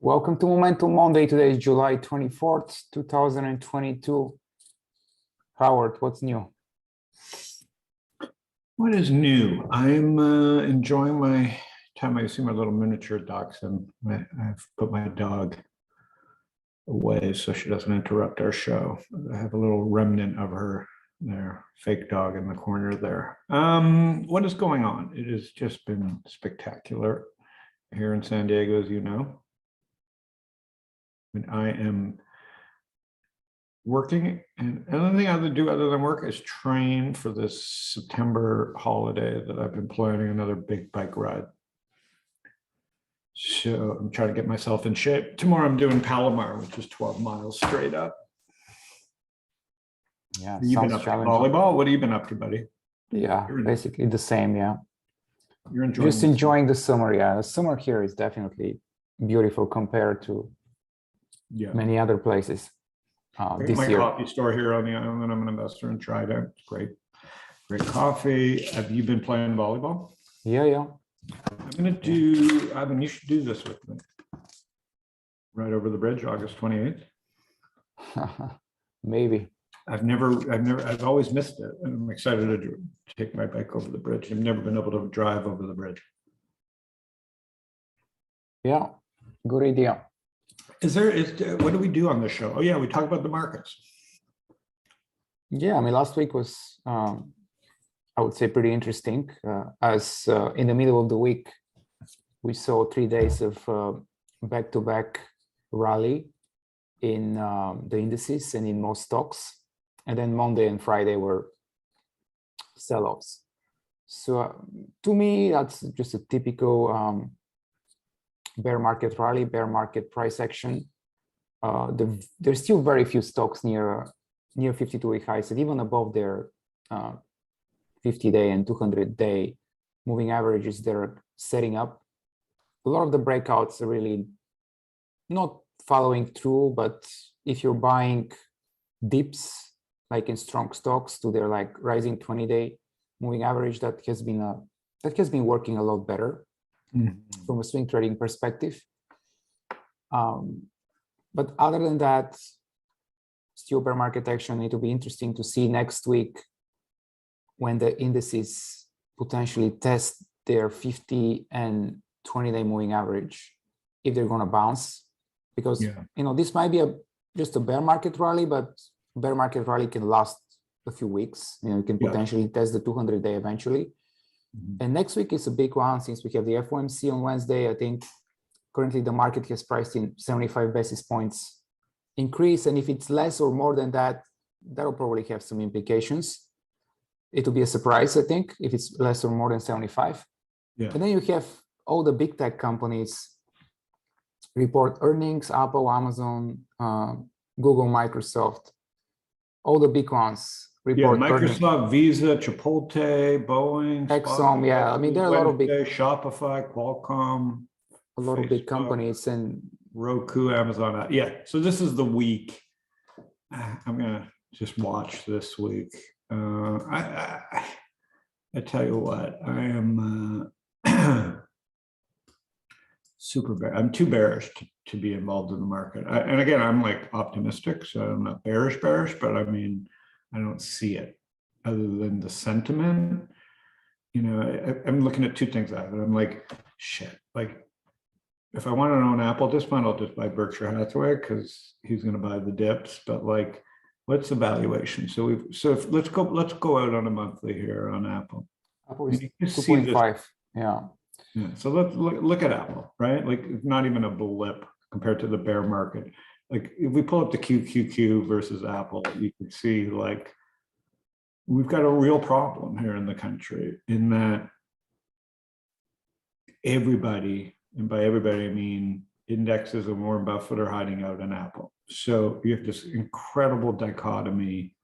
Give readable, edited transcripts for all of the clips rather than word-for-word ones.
Welcome to Momentum Monday. Today is July 24th, 2022. Howard, what's new? What is new? I'm enjoying my time. I see my little miniature dachshund. I've put my dog away so she doesn't interrupt our show. I have a little remnant of her there, fake dog in the corner there. What is going on? It has just been spectacular here in San Diego, as you know. I am working, and another thing I have to do other than work is train for this September holiday that I've been planning, another big bike ride. So I'm trying to get myself in shape. Tomorrow I'm doing Palomar, which is 12 miles straight up. Yeah, You've been up to volleyball? What have you been up to, buddy? Yeah, basically the same, yeah. You're enjoying Just enjoying the summer, yeah. The summer here is definitely beautiful compared to many other places. This my year. coffee store here on the island. I'm an investor in Trident. It's great coffee. Have you been playing volleyball? Yeah. I'm gonna do. You should do this with me. Right over the bridge, August 28th. Maybe. I've always missed it, and I'm excited to take my bike over the bridge. I've never been able to drive over the bridge. Yeah, good idea. What do we do on the show? Oh yeah, we talk about the markets. Yeah, I mean, last week was, I would say, pretty interesting. As in the middle of the week, we saw 3 days of back-to-back rally in the indices and in most stocks. And then Monday and Friday were sell-offs. So to me, that's just a typical bear market rally, bear market price action. There's still very few stocks near 52-week highs and even above their 50-day and 200-day moving averages they're setting up. A lot of the breakouts are really not following through, but if you're buying dips like in strong stocks to their like rising 20-day moving average, that has been working a lot better. From a swing trading perspective. But other than that, still bear market action. It will be interesting to see next week when the indices potentially test their 50 and 20-day moving average, if they're going to bounce, because this might be just a bear market rally, but bear market rally can last a few weeks. You can potentially test the 200-day eventually. And next week is a big one since we have the FOMC on Wednesday. I think currently the market has priced in 75 basis points increase. And if it's less or more than that, that'll probably have some implications. It will be a surprise, I think, if it's less or more than 75. And then you have all the big tech companies report earnings, Apple, Amazon, Google, Microsoft, all the big ones. Microsoft, Visa, Chipotle, Boeing, Exxon. I mean, there are a lot of big Shopify, Qualcomm, a lot of big companies, and Roku, Amazon. So this is the week. I'm gonna just watch this week. I tell you what, I am super bearish. I'm too bearish to be involved in the market. And again, I'm like optimistic, so I'm not bearish, but I mean, I don't see it other than the sentiment. I'm looking at two things out of it. I'm like, shit, like if I want to own Apple at this point, I'll just buy Berkshire Hathaway because he's going to buy the dips. But like, what's the valuation? Let's go out on a monthly here on Apple. Apple is 2.5. Yeah. So let's look at Apple, right? Like it's not even a blip compared to the bear market. Like if we pull up the QQQ versus Apple, you can see like we've got a real problem here in the country in that everybody, and by everybody I mean indexes and Warren Buffett, are hiding out in Apple. So you have this incredible dichotomy.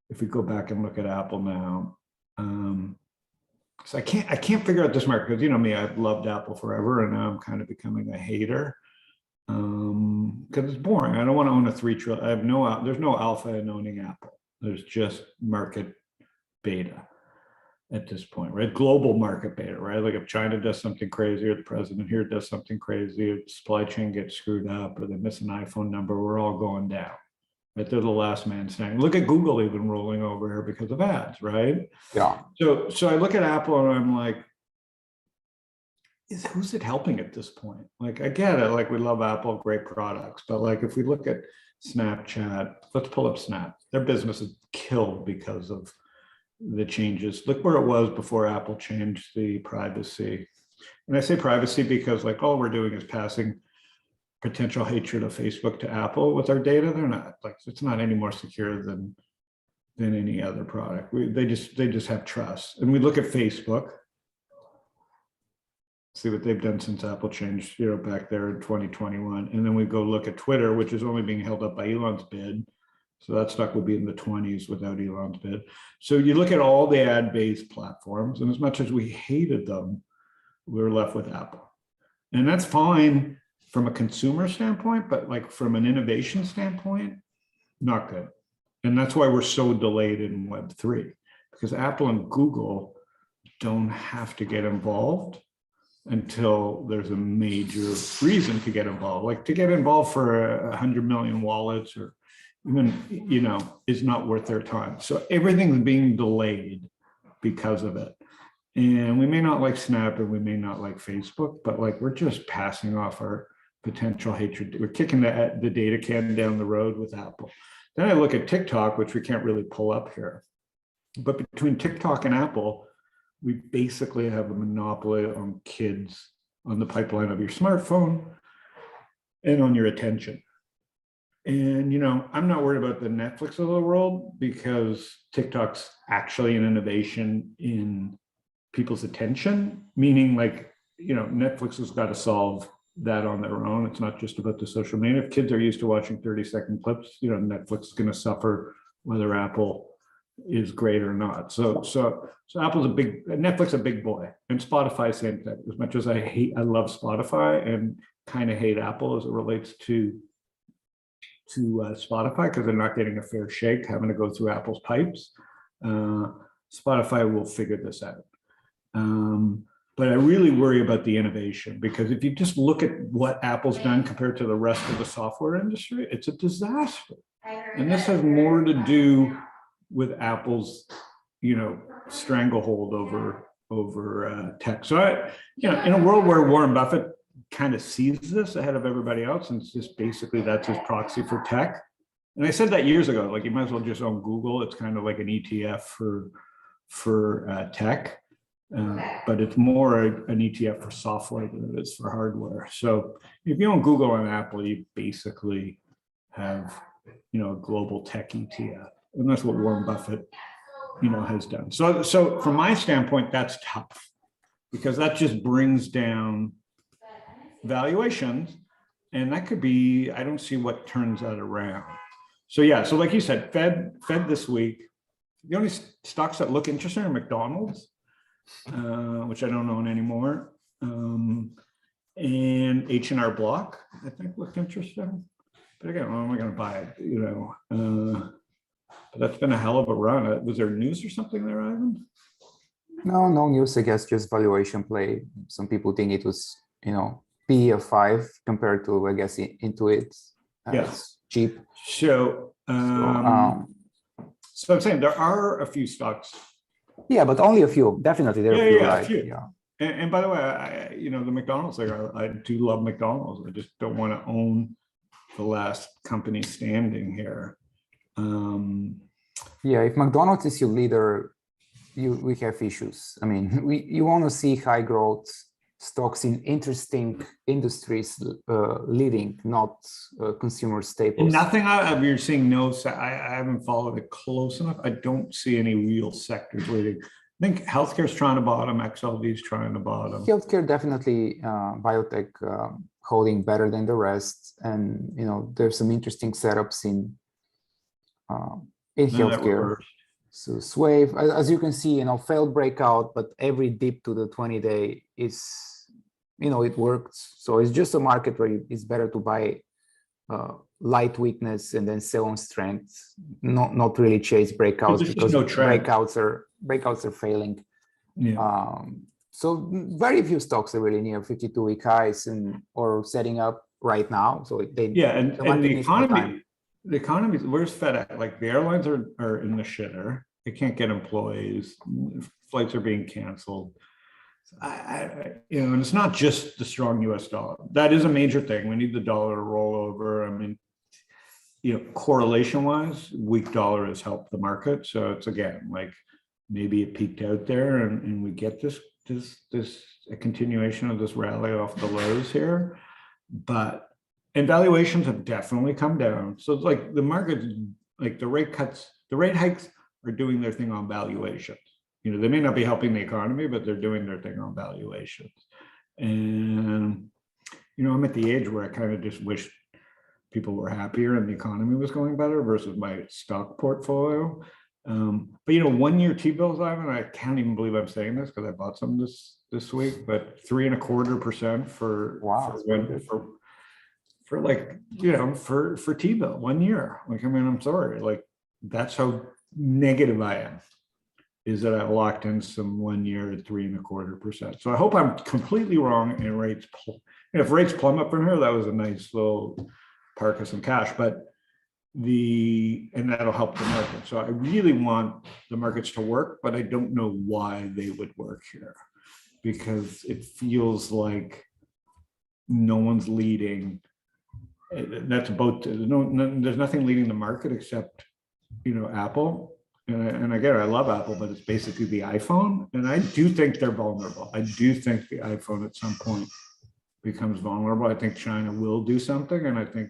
If we go back and look at Apple now, so I can't figure out this market because you know me, I've loved Apple forever, and now I'm kind of becoming a hater. Because it's boring. I don't want to own a $3 trillion. There's no alpha in owning Apple. There's just market beta. at this point, right? Global market beta, right? Like if China does something crazy or the president here does something crazy, or supply chain gets screwed up or they miss an iPhone number, we're all going down. Right? They're the last man standing. Look at Google even rolling over here because of ads, right? Yeah. So I look at Apple and I'm like, who's it helping at this point? Like, I get it. Like, we love Apple, great products, but like, if we look at Snapchat, let's pull up Snap. Their business is killed because of the changes. Look where it was before Apple changed the privacy. And I say privacy because like all we're doing is passing potential hatred of Facebook to Apple with our data. They're not like, it's not any more secure than any other product. They just have trust. And we look at Facebook, see what they've done since Apple changed, back there in 2021. And then we go look at Twitter, which is only being held up by Elon's bid. So that stock would be in the 20s without Elon's bid. So you look at all the ad-based platforms, and as much as we hated them, we were left with Apple. And that's fine from a consumer standpoint, but like from an innovation standpoint, not good. And that's why we're so delayed in Web3, because Apple and Google don't have to get involved until there's a major reason to get involved. Like to get involved for 100 million wallets or even, is not worth their time. So everything's being delayed because of it. And we may not like Snap and we may not like Facebook, but like we're just passing off our potential hatred. We're kicking the data can down the road with Apple. Then I look at TikTok, which we can't really pull up here. But between TikTok and Apple, we basically have a monopoly on kids, on the pipeline of your smartphone and on your attention. And, I'm not worried about the Netflix of the world because TikTok's actually an innovation in people's attention, meaning like, Netflix has got to solve that on their own. It's not just about the social media. If kids are used to watching 30-second clips, Netflix is going to suffer whether Apple is great or not. So Apple's Netflix a big boy, and Spotify same thing. As much as I love Spotify and kind of hate Apple as it relates to Spotify because they're not getting a fair shake, having to go through Apple's pipes. Spotify will figure this out. But I really worry about the innovation because if you just look at what Apple's done compared to the rest of the software industry, it's a disaster. And this has more to do with Apple's, stranglehold over tech. So in a world where Warren Buffett kind of sees this ahead of everybody else, and it's just basically that's his proxy for tech. And I said that years ago, like you might as well just own Google. It's kind of like an ETF for tech, but it's more an ETF for software than it is for hardware. So if you own Google and Apple, you basically have a global tech ETF, and that's what Warren Buffett has done. So from my standpoint, that's tough because that just brings down valuations, and that could be, I don't see what turns that around. So like you said, Fed this week, the only stocks that look interesting are McDonald's, which I don't own anymore, and H&R Block, I think looked interesting. But again, how am I going to buy it? But that's been a hell of a run. Was there news or something there, Ivan? No news. I guess just valuation play. Some people think it was, PE of 5 compared to, I guess, Intuit. It's cheap. So I'm saying there are a few stocks. Yeah, but only a few. Definitely, there are a few. Right? A few. Yeah. And by the way, the McDonald's thing, I do love McDonald's. I just don't want to own the last company standing here. If McDonald's is your leader, we have issues. I mean, you want to see high growth stocks in interesting industries leading, not consumer staples. Nothing you're seeing. I haven't followed it close enough. I don't see any real sectors leading. I think healthcare is trying to bottom. XLV is trying to bottom. Healthcare definitely, biotech holding better than the rest, and there's some interesting setups in healthcare. So Swave, as you can see, failed breakout, but every dip to the 20-day is, it works. So it's just a market where it's better to buy light weakness and then sell on strength, not really chase breakouts because breakouts are failing. Yeah. So very few stocks are really near 52-week highs or setting up right now. So Yeah, and the market the needs more time. economy, where's FedEx? Like the airlines are in the shitter. They can't get employees. Flights are being canceled. And it's not just the strong US dollar. That is a major thing. We need the dollar to roll over. I mean, correlation wise, weak dollar has helped the market. So it's again, like maybe it peaked out there and we get this a continuation of this rally off the lows here. But and valuations have definitely come down. So it's like the market, like the rate hikes are doing their thing on valuations. They may not be helping the economy, but they're doing their thing on valuations. And, I'm at the age where I kind of just wish people were happier and the economy was going better versus my stock portfolio. But 1 year T-bills, Ivan, I can't even believe I'm saying this because I bought some this week, but 3.25% for T-bill 1 year. Like, I mean, I'm sorry, like that's how negative I am, is that I locked in some 1 year at 3.25%. So I hope I'm completely wrong and if rates plummet from here, that was a nice little park of some cash, but and that'll help the market. So I really want the markets to work, but I don't know why they would work here, because it feels like no one's leading. That's about, there's nothing leading the market except, Apple. And again, I love Apple, but it's basically the iPhone. And I do think they're vulnerable. I do think the iPhone at some point becomes vulnerable. I think China will do something. And I think,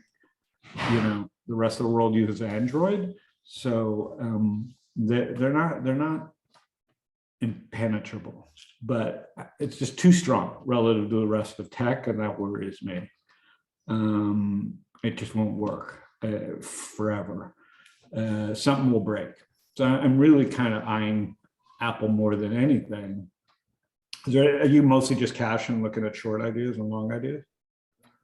the rest of the world uses Android. So they're not impenetrable, but it's just too strong relative to the rest of tech. And that worries me. It just won't work forever. Something will break. So I'm really kind of eyeing Apple more than anything. Are you mostly just cash and looking at short ideas and long ideas?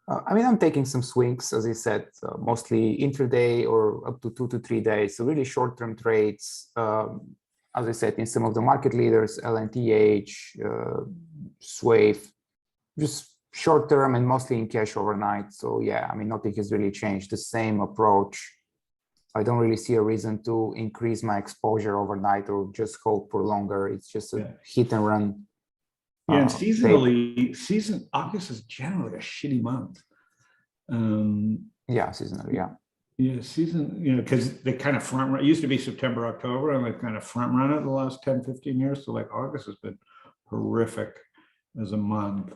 I mean, I'm taking some swings, as I said, mostly intraday or up to 2 to 3 days. So really short-term trades, as I said, in some of the market leaders, LNTH, Swave, just short-term and mostly in cash overnight. So yeah, I mean, nothing has really changed. The same approach. I don't really see a reason to increase my exposure overnight or just hold for longer. It's just a hit and run. Yeah, and seasonally, August is generally a shitty month. Yeah, seasonally, yeah. Yeah, because they kind of front run. It used to be September, October, and they've kind of front run it the last 10, 15 years. So like August has been horrific as a month.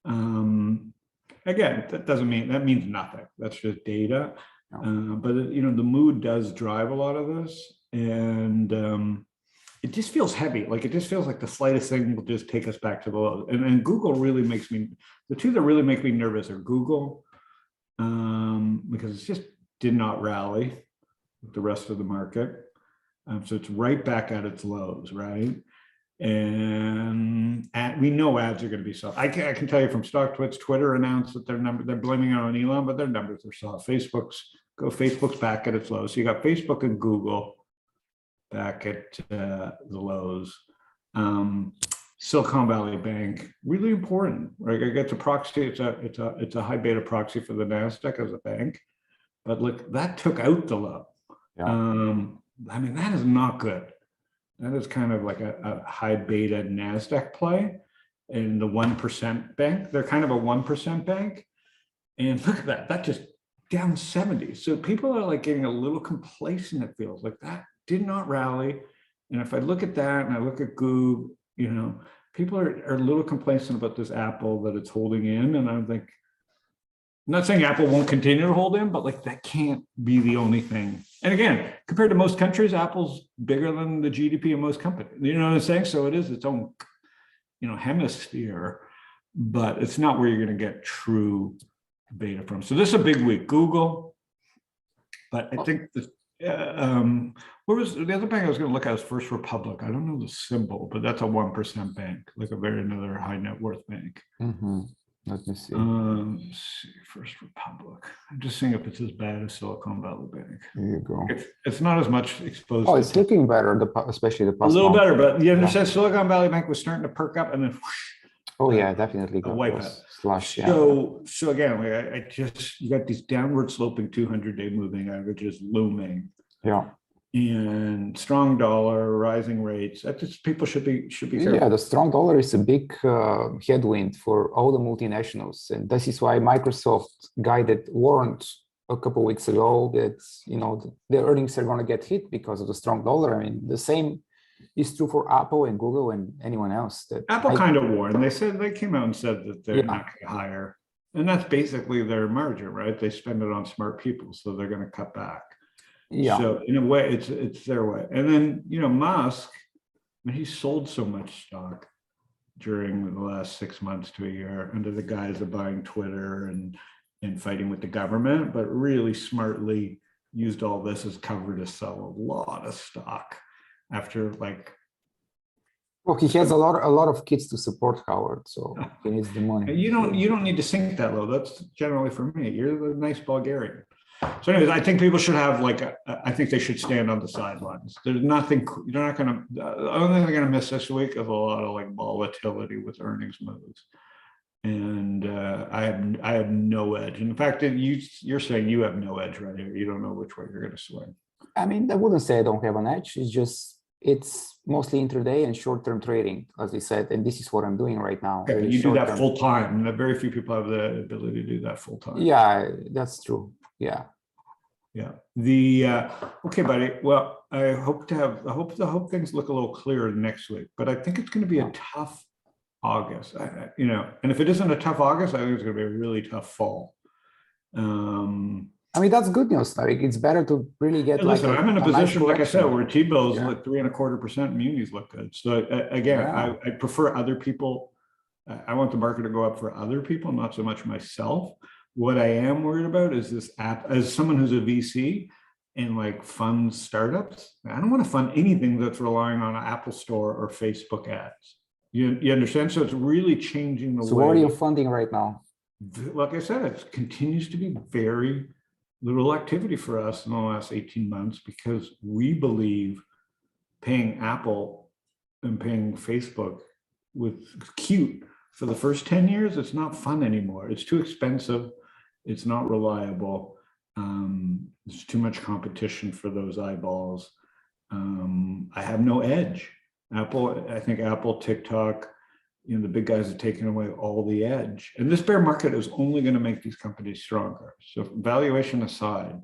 Again, that means nothing. That's just data. No. But the mood does drive a lot of this, and it just feels heavy. Like it just feels like the slightest thing will just take us back to the low. And Google really makes me. The two that really make me nervous are Google, because it just did not rally with the rest of the market. So it's right back at its lows, right? And we know ads are going to be soft. I can tell you from StockTwits, Twitter announced that they're blaming it on Elon, but their numbers are soft. Facebook's back at its lows. So you got Facebook and Google back at the lows. Silicon Valley Bank, really important, right? I get the proxy. It's a high beta proxy for the Nasdaq as a bank, but look, that took out the low. Yeah. I mean, that is not good. That is kind of like a high beta Nasdaq play, and the 1% bank. They're kind of a 1% bank, and look at that just down 70. So people are like getting a little complacent. It feels like that did not rally. And if I look at that and I look at Google, people are a little complacent about this Apple that it's holding in. And I'm like, I'm not saying Apple won't continue to hold in, but like that can't be the only thing. And again, compared to most countries, Apple's bigger than the GDP of most companies. You know what I'm saying? So it is its own, hemisphere, but it's not where you're going to get true beta from. So this is a big week, Google. But I think what was the other bank I was going to look at? Was First Republic. I don't know the symbol, but that's a 1% bank, like another high net worth bank. Mm-hmm. Let me see. Let's see, First Republic. I'm just seeing if it's as bad as Silicon Valley Bank. Here you go. It's not as much exposed. Oh, it's looking better, especially the a past little month. better, but you understand Silicon Valley Bank was starting to perk up and then whoosh, Oh yeah, definitely a got wipeout. those slash. Yeah. So again, I just, you got these downward sloping 200-day moving averages looming, Yeah. and strong dollar, rising rates. That just, people should be careful. Yeah, the strong dollar is a big headwind for all the multinationals, and this is why Microsoft warned a couple of weeks ago that their earnings are going to get hit because of the strong dollar. I mean, the same is true for Apple and Google and anyone else. That Apple kind of warned. They came out and said that they're not going to hire, and that's basically their margin, right? They spend it on smart people, so they're going to cut back. Yeah. So in a way, it's their way. And then Musk, I mean, he sold so much stock during the last 6 months to a year under the guise of buying Twitter and fighting with the government, but really smartly used all this as cover to sell a lot of stock after Well, he has a lot of kids to support, Howard, so he needs the money. You don't need to sink that low. That's generally for me. You're the nice Bulgarian. So anyways, I think people should have I think they should stand on the sidelines. There's nothing, you're not going to, the only thing they're going to miss this week is a lot of volatility with earnings moves. And I have no edge. In fact, you're saying you have no edge right here. You don't know which way you're going to swing. I mean, I wouldn't say I don't have an edge. It's mostly intraday and short-term trading, as I said, and this is what I'm doing right now. Okay, you do that full time. Very few people have the ability to do that full time. Yeah, that's true. Yeah. Okay, buddy. Well, I hope things look a little clearer next week, but I think it's going to be a tough August. And if it isn't a tough August, I think it's going to be a really tough fall. I mean, that's good news. It's better to really get. Listen, I'm in a position, like I said, where T-bills look 3.25%, munis look good. So again, I prefer other people. I want the market to go up for other people, not so much myself. What I am worried about is this app. As someone who's a VC and funds startups, I don't want to fund anything that's relying on an Apple Store or Facebook ads. You understand? So it's really changing the way. So what are you funding right now? Like I said, it continues to be very little activity for us in the last 18 months because we believe paying Apple and paying Facebook with cute for the first 10 years, it's not fun anymore. It's too expensive. It's not reliable. There's too much competition for those eyeballs. I have no edge. I think Apple, TikTok, the big guys have taken away all the edge. And this bear market is only going to make these companies stronger. So valuation aside,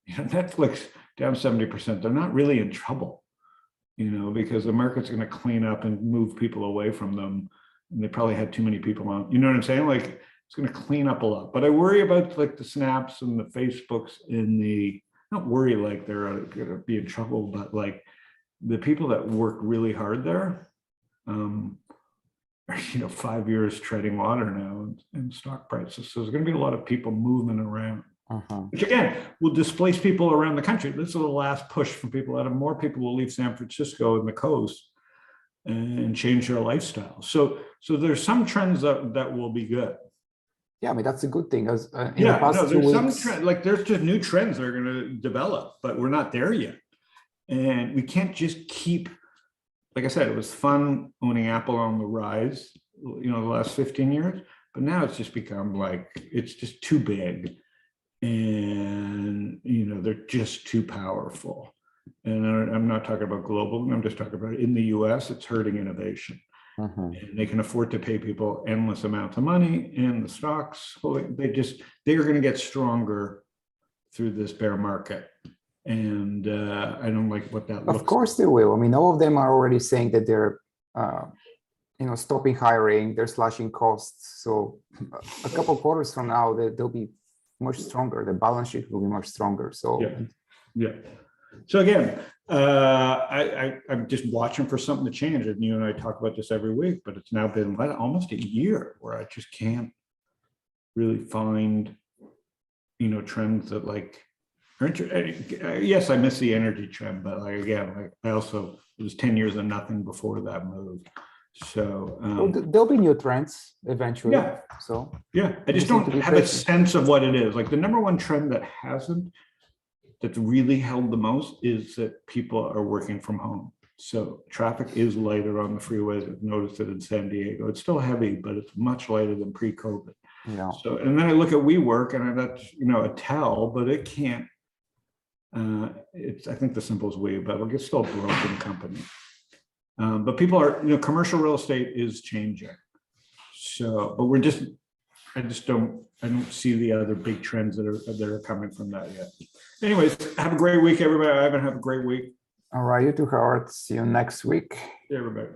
Netflix down 70%, they're not really in trouble, because the market's going to clean up and move people away from them. And they probably had too many people on, you know what I'm saying? It's going to clean up a lot. But I worry about the Snaps and the Facebooks and not worry they're going to be in trouble, but the people that work really hard there, 5 years treading water now in stock prices. So there's going to be a lot of people moving around, which again will displace people around the country. This is the last push from people. More people will leave San Francisco and the coast and change their lifestyle. So there's some trends that will be good. Yeah, I mean, that's a good thing. As the past 2 weeks, there's just new trends that are going to develop, but we're not there yet. And we can't just keep, like I said, it was fun owning Apple on the rise, the last 15 years, but now it's just become it's just too big and, they're just too powerful. And I'm not talking about global, I'm just talking about in the US, it's hurting innovation. And they can afford to pay people endless amounts of money, and the stocks, they are going to get stronger through this bear market. And I don't like what that looks like. Of course they will. I mean, all of them are already saying that they're, stopping hiring, they're slashing costs. So a couple of quarters from now, they'll be much stronger. The balance sheet will be much stronger. So yeah. So again, I'm just watching for something to change. And you and I talk about this every week, but it's now been almost a year where I just can't really find, trends that yes, I miss the energy trend, but again, I also, it was 10 years of nothing before that move. So, There'll be new trends eventually. Yeah. So yeah, I just Just need don't to be have a patient. sense of what it is. Like the number one trend that hasn't, that's really held the most is that people are working from home. So traffic is lighter on the freeways. I've noticed it in San Diego. It's still heavy, but it's much lighter than pre-COVID. yeah. So, and then I look at WeWork and that's, you know, a tell, but it can't, it's, I think the simplest way, but like it's still a broken company. But people are, you know, commercial real estate is changing. So, but I don't see the other big trends that are coming from that yet. Anyways, have a great week, everybody. Ivan, have a great week. All right, you too, Howard. See you next week. See everybody.